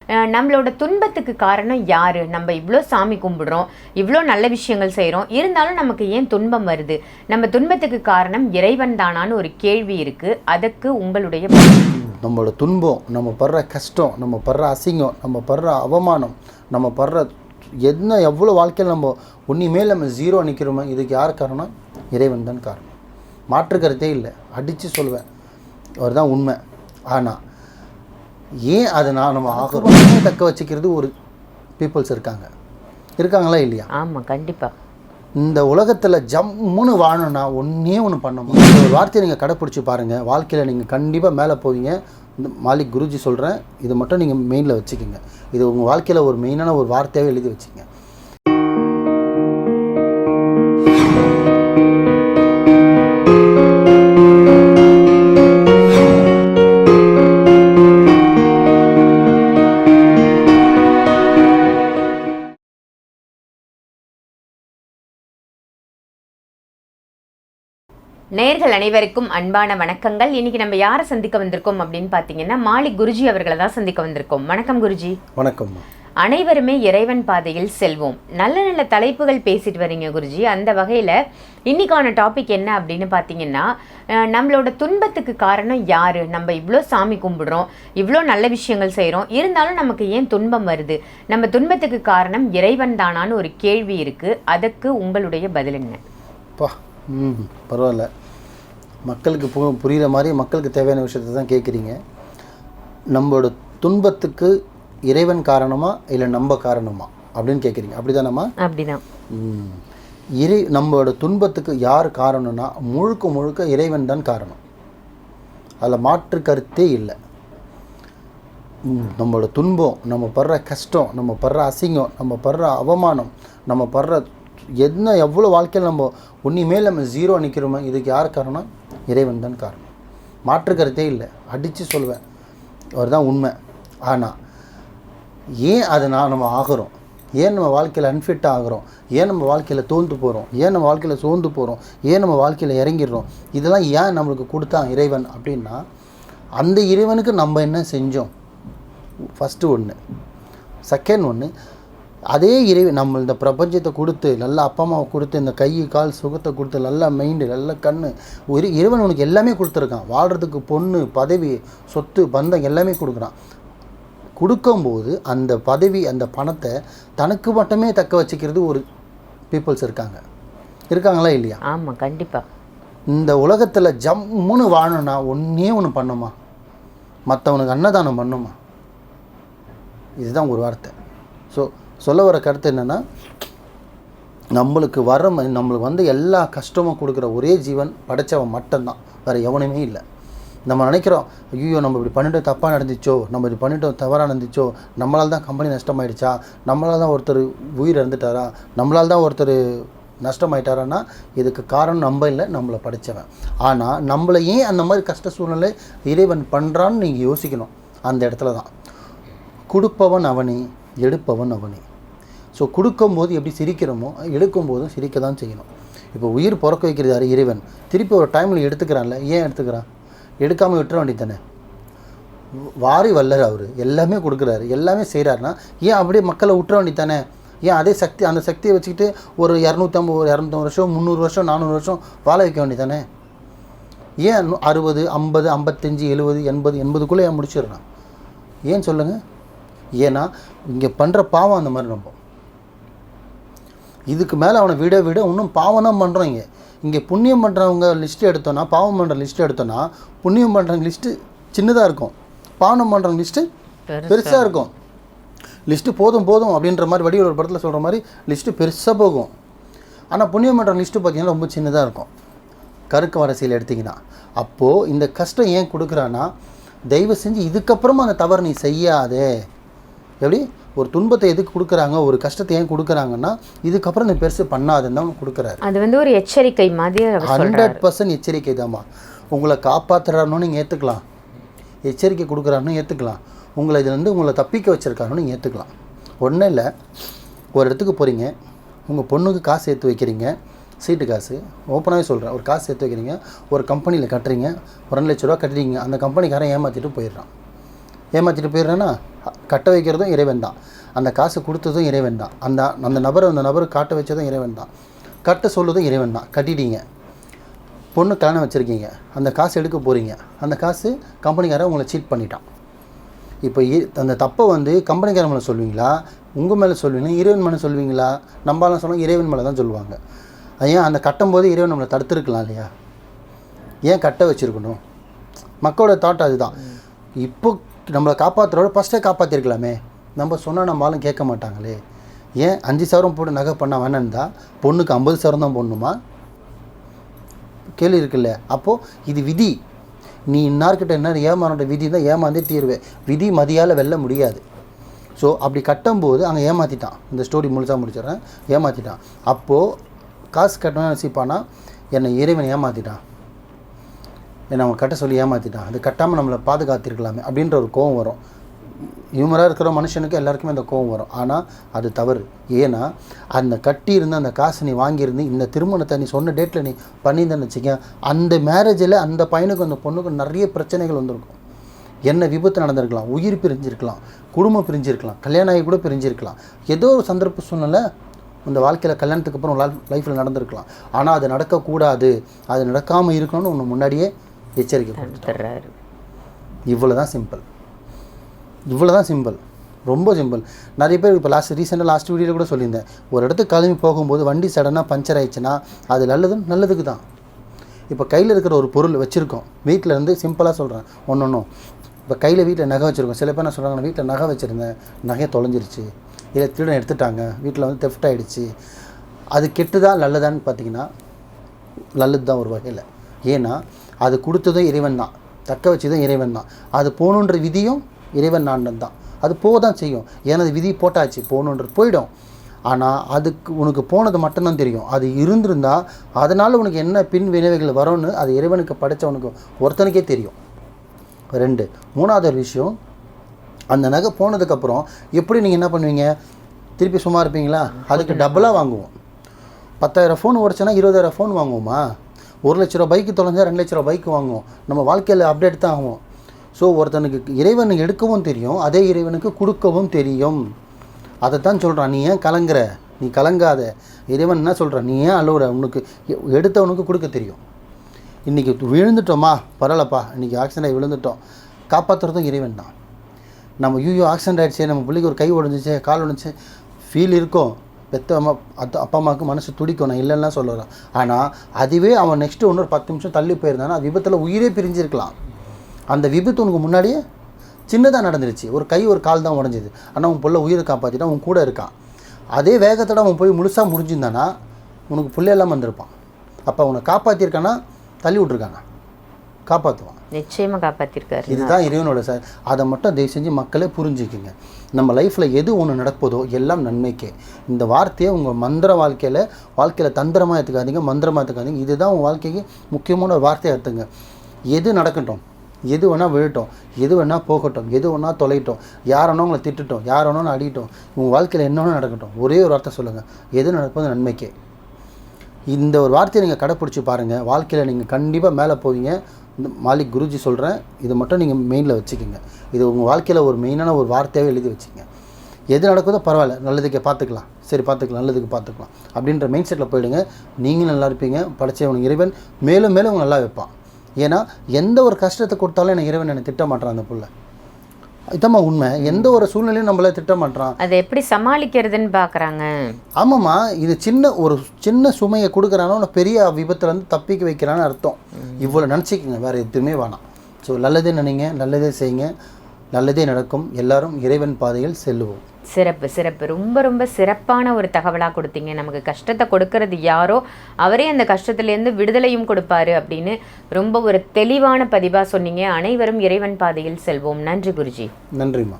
நம்மளோட துன்பத்துக்கு காரணம் யார்? நம்ம இவ்வளோ சாமி கும்பிடுறோம், இவ்வளோ நல்ல விஷயங்கள் செய்கிறோம், இருந்தாலும் நமக்கு ஏன் துன்பம் வருது? நம்ம துன்பத்துக்கு காரணம் இறைவன் தானான்னு ஒரு கேள்வி இருக்குது. அதுக்கு உங்களுடைய நம்மளோட துன்பம், நம்ம படுற கஷ்டம், நம்ம படுற அசிங்கம், நம்ம படுற அவமானம், நம்ம படுற எவ்வளோ வாழ்க்கையில் நம்ம ஒன்றுமேல் நம்ம ஜீரோ நிற்கிறோமோ, இதுக்கு யார் காரணம்? இறைவன் தான் காரணம். மாற்றுக்கருத்தே இல்லை, அடித்து சொல்லுவேன். அவர் தான் உண்மை. ஆனால் ஏன் அதை நம்ம ஆகிறோம் தக்க வச்சுக்கிறது ஒரு பீப்புள்ஸ் இருக்காங்களா இல்லையா? ஆமாம், கண்டிப்பாக. இந்த உலகத்தில் ஜம்முன்னு வாழணும்னா ஒன்றே ஒன்று பண்ணணும். இந்த ஒரு வார்த்தையை நீங்கள் கடைப்பிடிச்சி பாருங்கள், வாழ்க்கையில் நீங்கள் கண்டிப்பாக மேலே போவீங்க. இந்த மாலிக் குருஜி சொல்கிறேன், இது மட்டும் நீங்கள் மெயினில் வச்சுக்கோங்க. இது உங்கள் வாழ்க்கையில் ஒரு மெயினான ஒரு வார்த்தையாகவே எழுதி வச்சுக்கோங்க. நேயர்கள் அனைவருக்கும் அன்பான வணக்கங்கள். இன்னைக்கு நம்ம யாரை சந்திக்க வந்திருக்கோம் அப்படின்னு பார்த்தீங்கன்னா, மாலிக் குருஜி அவர்களை தான் சந்திக்க வந்திருக்கோம். வணக்கம் குருஜி. வணக்கம். அனைவருமே இறைவன் பாதையில் செல்வோம். நல்ல நல்ல தலைப்புகள் பேசிட்டு வரீங்க குருஜி. அந்த வகையில் இன்னைக்கான டாபிக் என்ன அப்படின்னு பார்த்தீங்கன்னா, நம்மளோட துன்பத்துக்கு காரணம் யார்? நம்ம இவ்வளோ சாமி கும்பிடுறோம், இவ்வளோ நல்ல விஷயங்கள் செய்கிறோம், இருந்தாலும் நமக்கு ஏன் துன்பம் வருது? நம்ம துன்பத்துக்கு காரணம் இறைவன் தானான்னு ஒரு கேள்வி இருக்குது. அதுக்கு உங்களுடைய பதில் என்ன? பரவாயில்ல, மக்களுக்கு புரிகிற மாதிரி மக்களுக்கு தேவையான விஷயத்தை தான் கேட்குறீங்க. நம்மளோட துன்பத்துக்கு இறைவன் காரணமா இல்லை நம்ம காரணமா அப்படின்னு கேட்குறீங்க, அப்படி தானம்மா? அப்படிதான். நம்மளோட துன்பத்துக்கு யார் காரணம்னா முழுக்க முழுக்க இறைவன் தான் காரணம். அதில் மாற்று கருத்தே இல்லை. நம்மளோட துன்பம், நம்ம படுற கஷ்டம், நம்ம படுற அசிங்கம், நம்ம படுற அவமானம், நம்ம படுற எவ்வளோ வாழ்க்கையில் நம்ம ஒன்றுமேல் நம்ம ஜீரோ நிற்கிறோமோ, இதுக்கு யார் காரணம்? இறைவன் தான் காரணம். மாற்று கருத்தே இல்லை, அடித்து சொல்லுவேன். அவர் தான் உண்மை. ஆனால் ஏன் அதை நம்ம ஆகிறோம்? ஏன் நம்ம வாழ்க்கையில் அன்ஃபிட்டாக ஆகிறோம்? ஏன் நம்ம வாழ்க்கையில் தோந்து போகிறோம்? ஏன் நம்ம வாழ்க்கையில் சோர்ந்து போகிறோம்? ஏன் நம்ம வாழ்க்கையில் இறங்கிடுறோம்? இதெல்லாம் ஏன் நம்மளுக்கு கொடுத்தான் இறைவன் அப்படின்னா, அந்த இறைவனுக்கு நம்ம என்ன செஞ்சோம்? ஃபஸ்ட்டு ஒன்று. செகண்ட் ஒன்று, அதே இறைவன் நம்ம இந்த பிரபஞ்சத்தை கொடுத்து, நல்ல அப்பா அம்மாவை கொடுத்து, இந்த கை கால் சுகத்தை கொடுத்து, நல்ல மைண்டு, நல்ல கண், ஒரு இறைவன் உனக்கு எல்லாமே கொடுத்துருக்கான். வாழ்கிறதுக்கு பொண்ணு, பதவி, சொத்து, பந்தம் எல்லாமே கொடுக்குறான். கொடுக்கும்போது அந்த பதவி, அந்த பணத்தை தனக்கு மட்டுமே தக்க வச்சுக்கிறது ஒரு பீப்புள்ஸ் இருக்காங்களா இல்லையா? ஆமாம், கண்டிப்பாக. இந்த உலகத்தில் ஜம்முன்னு வாழணும்னா ஒன்றே ஒன்று பண்ணுமா, மற்றவனுக்கு அன்னதானம் பண்ணுமா. இதுதான் ஒரு வார்த்தை. சொல்ல வர கருத்து என்னென்னா, நம்மளுக்கு நம்மளுக்கு எல்லா கஷ்டமும் கொடுக்குற ஒரே ஜீவன் படைச்சவன் மட்டும்தான், வேறு எவனுமே இல்லை. நம்ம நினைக்கிறோம், ஐயோ நம்ம இப்படி பண்ணிட்டு தப்பாக நடந்துச்சோ, நம்ம இப்படி பண்ணிட்டு தவறாக நடந்துச்சோ, நம்மளால் தான் கம்பெனி நஷ்டமாயிடுச்சா, நம்மளால் தான் ஒருத்தர் உயிர் இறந்துட்டாரா, நம்மளால் தான் ஒருத்தர் நஷ்டமாயிட்டாரான்னா இதுக்கு காரணம் நம்ம இல்லை, நம்மளை படைச்சவன். ஆனால் நம்மளை ஏன் அந்த மாதிரி கஷ்ட சூழ்நிலை இறைவன் பண்ணுறான்னு நீங்கள் யோசிக்கணும். அந்த இடத்துல தான் கொடுப்பவன் அவனே, எடுப்பவன் அவனே. ஸோ கொடுக்கும்போது எப்படி சிரிக்கிறோமோ, எடுக்கும்போதும் சிரிக்க தான் செய்யணும். இப்போ உயிர் பிறக்க வைக்கிறது யார்? இறைவன். திருப்பி ஒரு டைமில் எடுத்துக்கிறான்ல, ஏன் எடுத்துக்கிறான்? எடுக்காமல் விட்டுற வேண்டியது தானே. வாரி வல்லர் அவர், எல்லாமே கொடுக்குறாரு, எல்லாமே செய்கிறாருன்னா ஏன் அப்படியே மக்களை விட்டுற வேண்டியது தானே? ஏன் அதே சக்தி, அந்த சக்தியை வச்சுக்கிட்டு ஒரு 250 வருஷம் 300 வருஷம் 400 வருஷம் வாழ வைக்க வேண்டியது தானே? ஏன் 60 50 55 70 80 80க்குள்ளே ஏன் முடிச்சிடுறான்? ஏன் சொல்லுங்கள்? ஏன்னா இங்கே பண்ணுற பாவம் அந்த மாதிரி. நம்ம இதுக்கு மேலே அவனை விட இன்னும் பாவம் தான் பண்ணுறோம். இங்கே புண்ணியம் பண்ணுறவங்க லிஸ்ட்டு எடுத்தோன்னா, பாவம் பண்ணுற லிஸ்ட்டு எடுத்தோன்னா, புண்ணியம் பண்ணுறவங்க லிஸ்ட்டு சின்னதாக இருக்கும், பாவம் பண்ணுறவங்க லிஸ்ட்டு பெருசாக இருக்கும். லிஸ்ட்டு போதும் அப்படின்ற மாதிரி வடிவில் ஒரு படத்தில் சொல்கிற மாதிரி லிஸ்ட்டு பெருசாக போகும். ஆனால் புண்ணியம் பண்ணுற லிஸ்ட்டு பார்த்திங்கன்னா ரொம்ப சின்னதாக இருக்கும். கருக்கு வரிசையில் எடுத்திங்கன்னா, அப்போது இந்த கஷ்டம் ஏன் கொடுக்குறான்னா, தயவு செஞ்சு இதுக்கப்புறமா அந்த தவறு நீ செய்யாதே. எப்படி ஒரு துன்பத்தை எதுக்கு கொடுக்குறாங்க, ஒரு கஷ்டத்தை ஏன் கொடுக்குறாங்கன்னா, இதுக்கப்புறம் நீ பெருசு பண்ணாதுன்னு தான் கொடுக்குறாரு. அது ஒரு எச்சரிக்கை மாதிரி. 100% எச்சரிக்கை தாம்மா. உங்களை காப்பாற்றுறாருன்னு நீங்கள் ஏற்றுக்கலாம், எச்சரிக்கை கொடுக்குறாருன்னு ஏற்றுக்கலாம், உங்களை இது உங்களை தப்பிக்க வச்சுருக்காருன்னு நீங்கள் ஏற்றுக்கலாம். ஒன்றும் இல்லை, ஒரு இடத்துக்கு போகிறீங்க, உங்கள் பொண்ணுக்கு காசு சேர்த்து வைக்கிறீங்க, சீட்டு காசு, ஓப்பனாகவே சொல்கிறேன், ஒரு காசு சேர்த்து வைக்கிறீங்க, ஒரு கம்பெனியில் கட்டுறீங்க, 1,00,000 ரூபா கட்டுறீங்க, அந்த கம்பெனிக்காரன் ஏமாற்றிட்டு போயிடுறான். ஏமாற்றிட்டு போயிடுறேன்னா கட்ட வைக்கிறதும் இறைவன் தான், அந்த காசு கொடுத்ததும் இறைவன் தான், அந்த நபர் காட்ட வச்சதும் இறைவன் தான், கட்ட சொல்லுறதும் இறைவன் தான். கட்டிட்டீங்க, பொண்ணு கல்யாணம் வச்சுருக்கீங்க, அந்த காசு எடுக்க போகிறீங்க, அந்த காசு கம்பெனிக்காரன் உங்களை சீட் பண்ணிட்டான். இப்போ அந்த தப்பை வந்து கம்பெனிக்காரன் மேலே சொல்லுவீங்களா, உங்கள் மேலே சொல்லுவீங்களா, இறைவன் மேலே சொல்லுவீங்களா? நம்மளால சொன்னால் இறைவன் மேலே தான் சொல்லுவாங்க. ஏன் அந்த கட்டும் போது இறைவன் நம்மளை தடுத்துருக்கலாம் இல்லையா? ஏன் கட்ட வச்சுருக்கணும்? மக்களோட தாட் அதுதான். இப்போ நம்மளை காப்பாற்றுறோட ஃபஸ்ட்டே காப்பாற்றிருக்கலாமே. நம்ம சொன்னால் நம்ம ஆளும் கேட்க மாட்டாங்களே. ஏன் 5 சவரம் போட்டு நகை பண்ண வேணான்னு தான் பொண்ணுக்கு 50 சவரம் தான் போடணுமா? கேள்வி இருக்குல்ல. அப்போது இது விதி. நீ இன்னார்கிட்ட என்ன ஏமாறோட விதி தான் ஏமாந்தே தீர்வே. விதி மதியால் வெல்ல முடியாது. ஸோ அப்படி கட்டும்போது அங்கே ஏமாற்றிட்டான். இந்த ஸ்டோரி முழுசாக முடிச்சிடறேன். ஏமாற்றிட்டான். அப்போது காசு கட்டணும்னு நினச்சிப்பானா, என்னை இறைவன் ஏமாற்றிட்டான், என்னை அவன் கட்ட சொல்லி ஏமாற்றிட்டான், அது கட்டாமல் நம்மளை பாதுகாத்திருக்கலாமே அப்படின்ற ஒரு கோவம் வரும். ஹியூமராக இருக்கிற மனுஷனுக்கு எல்லாருக்குமே அந்த கோவம் வரும். ஆனால் அது தவறு. ஏன்னா அந்த கட்டியிருந்து அந்த காசு நீ வாங்கியிருந்து இந்த திருமணத்தை நீ சொன்ன டேட்டில் நீ பண்ணியிருந்தேன்னு வச்சுக்க, அந்த மேரேஜில் அந்த பையனுக்கும் அந்த பொண்ணுக்கும் நிறைய பிரச்சனைகள் வந்திருக்கும். என்ன விபத்து நடந்திருக்கலாம், உயிர் பிரிஞ்சிருக்கலாம், குடும்பம் பிரிஞ்சிருக்கலாம், கல்யாணம் ஆகி கூட பிரிஞ்சிருக்கலாம். ஏதோ ஒரு சந்தர்ப்ப சூழ்நிலை இந்த வாழ்க்கையில் கல்யாணத்துக்கு அப்புறம் லைஃப்பில் நடந்திருக்கலாம். ஆனால் அது நடக்கக்கூடாது, அது நடக்காமல் இருக்கணும்னு ஒன்று முன்னாடியே எச்சரிக்கை கொடுத்துறாரு. இவ்வளோ தான் சிம்பிள். இவ்வளோ தான் சிம்பிள், ரொம்ப சிம்பிள். நிறைய பேர் இப்போ லாஸ்ட் வீடியோவில் கூட சொல்லியிருந்தேன், ஒரு இடத்துக்கு கிளம்பி போகும்போது வண்டி சடனாக பஞ்சர் ஆயிடுச்சுன்னா அது நல்லதுக்கு தான். இப்போ கையில் இருக்கிற ஒரு பொருள் வச்சுருக்கோம், வீட்டில் இருந்து சிம்பிளாக சொல்கிறேன் ஒன்றும். இப்போ கையில் வீட்டில் நகை வச்சுருக்கோம். சில பேர் என்ன சொல்கிறாங்க, வீட்டில் நகை வச்சுருந்தேன், நகையை தொலைஞ்சிருச்சு, இல்லை திருடன் எடுத்துட்டாங்க, வீட்டில் வந்து தெஃப்ட் ஆகிடுச்சு. அது கெட்டுதா நல்லதான்னு பார்த்தீங்கன்னா நல்லது தான் ஒரு வகையில். ஏன்னா அது கொடுத்ததும் இறைவன் தான், தக்க வச்சதும் இறைவன் தான், அது போகணுன்ற விதியும் இறைவன் நாண்டன் தான். அது போக தான் செய்யும். ஏன்னா அது விதி போட்டாச்சு, போகணுன்றது போயிடும். ஆனால் அதுக்கு உனக்கு போனது மட்டும்தான் தெரியும். அது இருந்திருந்தால் அதனால் உனக்கு என்ன பின் விளைவுகள் வரும்னு அது இறைவனுக்கு படைத்தவனுக்கு ஒருத்தனுக்கே தெரியும். 2 3வது ஒரு விஷயம், அந்த நகை போனதுக்கப்புறம் எப்படி நீங்கள் என்ன பண்ணுவீங்க? திருப்பி சும்மா இருப்பீங்களா? அதுக்கு டபுளாக வாங்குவோம். 10,000 ஃபோன் உடச்சுன்னா 20,000 ஃபோன் வாங்குவோமா? 1 லட்ச ரூபா பைக்கு தொலைஞ்சா 2 லட்ச ரூபா பைக்கு வாங்குவோம். நம்ம வாழ்க்கையில் அப்டேட் தான் ஆகும். ஸோ ஒருத்தனுக்கு இறைவன் எடுக்கவும் தெரியும், அதே இறைவனுக்கு கொடுக்கவும் தெரியும். அதை தான் சொல்கிறான், நீ ஏன் கலங்குற, நீ கலங்காத. இறைவன் என்ன சொல்கிறான், நீ ஏன் அழுவுற, உனக்கு எடுத்தவனுக்கு கொடுக்க தெரியும். இன்றைக்கி விழுந்துட்டோமா, பரவாயில்லப்பா, இன்றைக்கி ஆக்சிடென்ட் ஆகி விழுந்துட்டோம், காப்பாற்றுறதும் இறைவன் தான். நம்ம ஆக்சிடென்ட் ஆகிடுச்சு, நம்ம பிள்ளைக்கு ஒரு கை உடஞ்சிச்சு, கால் உடஞ்சிச்சு, ஃபீல் இருக்கும். பெற்ற அப்பா அம்மாவுக்கு மனசு துடிக்கும், நான் இல்லைன்னா சொல்லுறேன். ஆனால் அதுவே அவன் நெக்ஸ்ட்டு இன்னொரு 10 நிமிஷம் தள்ளி போயிருந்தானா விபத்தில் உயிரே பிரிஞ்சிருக்கலாம். அந்த விபத்து உனக்கு முன்னாடியே சின்னதாக நடந்துருச்சு, ஒரு கை ஒரு கால் தான் உடஞ்சிது, ஆனால் உன் பிள்ளை உயிரை காப்பாற்றிட்டான், உன் கூட இருக்கான். அதே வேகத்தோட அவன் போய் முழுசாக முடிஞ்சிருந்தானா உனக்கு பிள்ளை எல்லாம் வந்திருப்பான். அப்போ அவனை காப்பாற்றிருக்கானா தள்ளி விட்ருக்கானா? காப்பாற்றுவான், நிச்சயமாக காப்பாற்றிருக்காரு. இதுதான் இறைவனோட சார். அதை மட்டும் தயவு செஞ்சு மக்களே புரிஞ்சுக்குங்க. நம்ம லைஃப்பில் எது ஒன்று நடப்பதோ எல்லாம் நன்மைக்கே. இந்த வார்த்தையை உங்கள் வாழ்க்கையில் தந்திரமாக எடுத்துக்காதீங்க, மந்திரமாக எடுத்துக்காதீங்க. இதுதான் உங்கள் வாழ்க்கைக்கு முக்கியமான ஒரு வார்த்தையை எடுத்துங்க. எது நடக்கட்டும், எது வேணால் விழட்டும், எது வேணால் போகட்டும், எது வேணால் தொலைட்டோம், யார் வேணா உங்களை திட்டட்டும், யார் வேணாலும் அடிட்டோம், உங்கள் வாழ்க்கையில் என்ன வேணால் நடக்கட்டும், ஒரே ஒரு வார்த்தை சொல்லுங்கள், எது நடப்பது நன்மைக்கே. இந்த ஒரு வார்த்தையை நீங்கள் கடைப்பிடிச்சி பாருங்கள், வாழ்க்கையில் நீங்கள் கண்டிப்பாக மேலே போவீங்க. இந்த மாலிக் குருஜி சொல்கிறேன், இது மட்டும் நீங்கள் மெயினில் வச்சுக்கோங்க. இது உங்கள் வாழ்க்கையில் ஒரு மெயினான ஒரு வார்த்தையாகவே எழுதி வச்சுக்கோங்க. எது நடக்குதோ பரவாயில்ல, நல்லதுக்கு பார்த்துக்கலாம், சரி பார்த்துக்கலாம், நல்லதுக்கு பார்த்துக்கலாம் அப்படின்ற மைண்ட் செட்டில் போயிடுங்க. நீங்களும் நல்லா இருப்பீங்க, படைச்சவனுக்கு இறைவன் மேலும் மேலும் அவங்க நல்லா வைப்பான். ஏன்னா எந்த ஒரு கஷ்டத்தை கொடுத்தாலும் எனக்கு இறைவன் என்னை திட்ட மாட்டான். அந்த புள்ள இதம்மா உண்மை, எந்த ஒரு சூழ்நிலையும் நம்மள திட்ட மாட்டான். அதை எப்படி சமாளிக்கிறதுன்னு பார்க்குறாங்க. ஆமாம்மா, இது சின்ன சுமையை கொடுக்குறானோ பெரிய விபத்துலேருந்து தப்பிக்க வைக்கிறான்னு அர்த்தம். இவ்வளோ நினச்சிக்கோங்க, வேறு எதுவுமே வேணாம். ஸோ நல்லதே நினைங்க, நல்லதே செய்யுங்க, நல்லதே நடக்கும். எல்லாரும் இறைவன் பாதையில் செல்லுவோம். சிறப்பு. ரொம்ப ரொம்ப சிறப்பான ஒரு தகவலாக கொடுத்தீங்க. நமக்கு கஷ்டத்தை கொடுக்கறது யாரோ அவரே அந்த கஷ்டத்துலேருந்து விடுதலையும் கொடுப்பாரு அப்படின்னு ரொம்ப ஒரு தெளிவான பதிவாக சொன்னீங்க. அனைவரும் இறைவன் பாதையில் செல்வோம். நன்றி குருஜி. நன்றிம்மா.